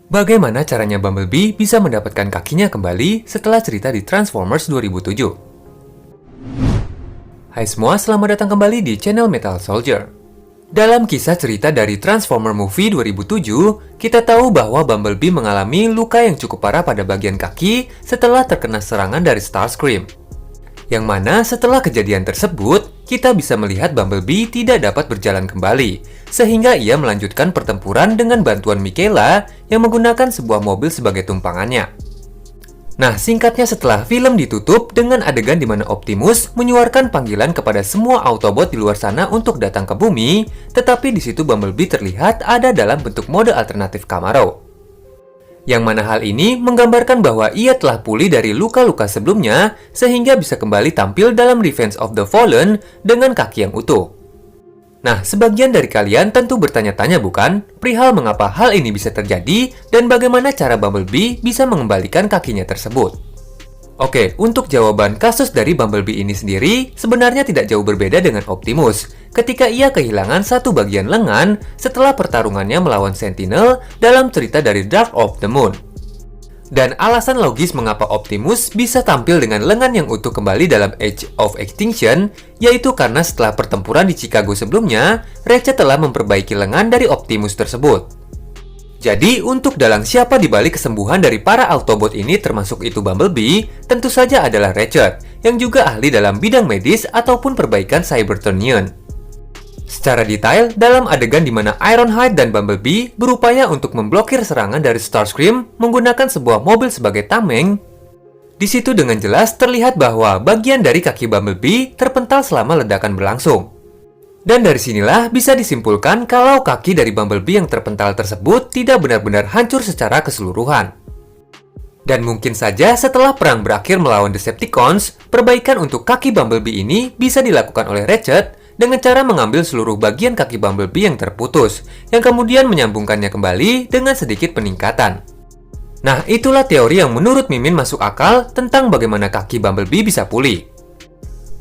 Bagaimana caranya Bumblebee bisa mendapatkan kakinya kembali setelah cerita di Transformers 2007? Hai semua, selamat datang kembali di channel Metal Soldier. Dalam kisah cerita dari Transformer Movie 2007, kita tahu bahwa Bumblebee mengalami luka yang cukup parah pada bagian kaki setelah terkena serangan dari Starscream. Yang mana setelah kejadian tersebut, kita bisa melihat Bumblebee tidak dapat berjalan kembali, sehingga ia melanjutkan pertempuran dengan bantuan Mikaela yang menggunakan sebuah mobil sebagai tumpangannya. Nah, singkatnya setelah film ditutup dengan adegan di mana Optimus menyuarakan panggilan kepada semua Autobot di luar sana untuk datang ke bumi, tetapi di situ Bumblebee terlihat ada dalam bentuk mode alternatif Camaro. Yang mana hal ini menggambarkan bahwa ia telah pulih dari luka-luka sebelumnya sehingga bisa kembali tampil dalam Revenge of the Fallen dengan kaki yang utuh. Nah, sebagian dari kalian tentu bertanya-tanya bukan, perihal mengapa hal ini bisa terjadi dan bagaimana cara Bumblebee bisa mengembalikan kakinya tersebut. Oke, untuk jawaban kasus dari Bumblebee ini sendiri sebenarnya tidak jauh berbeda dengan Optimus ketika ia kehilangan satu bagian lengan setelah pertarungannya melawan Sentinel dalam cerita dari Dark of the Moon. Dan alasan logis mengapa Optimus bisa tampil dengan lengan yang utuh kembali dalam Age of Extinction, yaitu karena setelah pertempuran di Chicago sebelumnya, Ratchet telah memperbaiki lengan dari Optimus tersebut. Jadi, untuk dalang siapa di balik kesembuhan dari para Autobot ini termasuk itu Bumblebee, tentu saja adalah Ratchet, yang juga ahli dalam bidang medis ataupun perbaikan Cybertronian. Secara detail, dalam adegan di mana Ironhide dan Bumblebee berupaya untuk memblokir serangan dari Starscream menggunakan sebuah mobil sebagai tameng, di situ dengan jelas terlihat bahwa bagian dari kaki Bumblebee terpental selama ledakan berlangsung. Dan dari sinilah bisa disimpulkan kalau kaki dari Bumblebee yang terpental tersebut tidak benar-benar hancur secara keseluruhan. Dan mungkin saja setelah perang berakhir melawan Decepticons, perbaikan untuk kaki Bumblebee ini bisa dilakukan oleh Ratchet dengan cara mengambil seluruh bagian kaki Bumblebee yang terputus, yang kemudian menyambungkannya kembali dengan sedikit peningkatan. Nah, itulah teori yang menurut Mimin masuk akal tentang bagaimana kaki Bumblebee bisa pulih.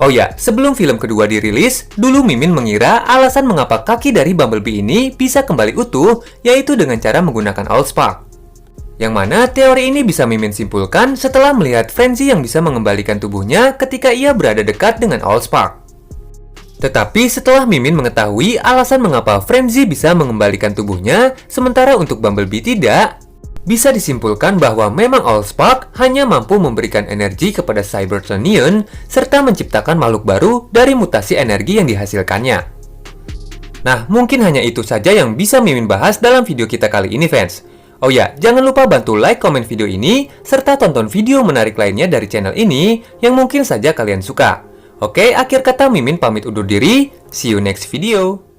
Oh ya, sebelum film kedua dirilis, dulu Mimin mengira alasan mengapa kaki dari Bumblebee ini bisa kembali utuh, yaitu dengan cara menggunakan Allspark. Yang mana teori ini bisa Mimin simpulkan setelah melihat Frenzy yang bisa mengembalikan tubuhnya ketika ia berada dekat dengan Allspark. Tetapi setelah Mimin mengetahui alasan mengapa Frenzy bisa mengembalikan tubuhnya, sementara untuk Bumblebee tidak, bisa disimpulkan bahwa memang Allspark hanya mampu memberikan energi kepada Cybertronian serta menciptakan makhluk baru dari mutasi energi yang dihasilkannya. Nah, mungkin hanya itu saja yang bisa Mimin bahas dalam video kita kali ini, fans. Oh ya, jangan lupa bantu like, komen video ini, serta tonton video menarik lainnya dari channel ini yang mungkin saja kalian suka. Oke, akhir kata Mimin pamit undur diri. See you next video.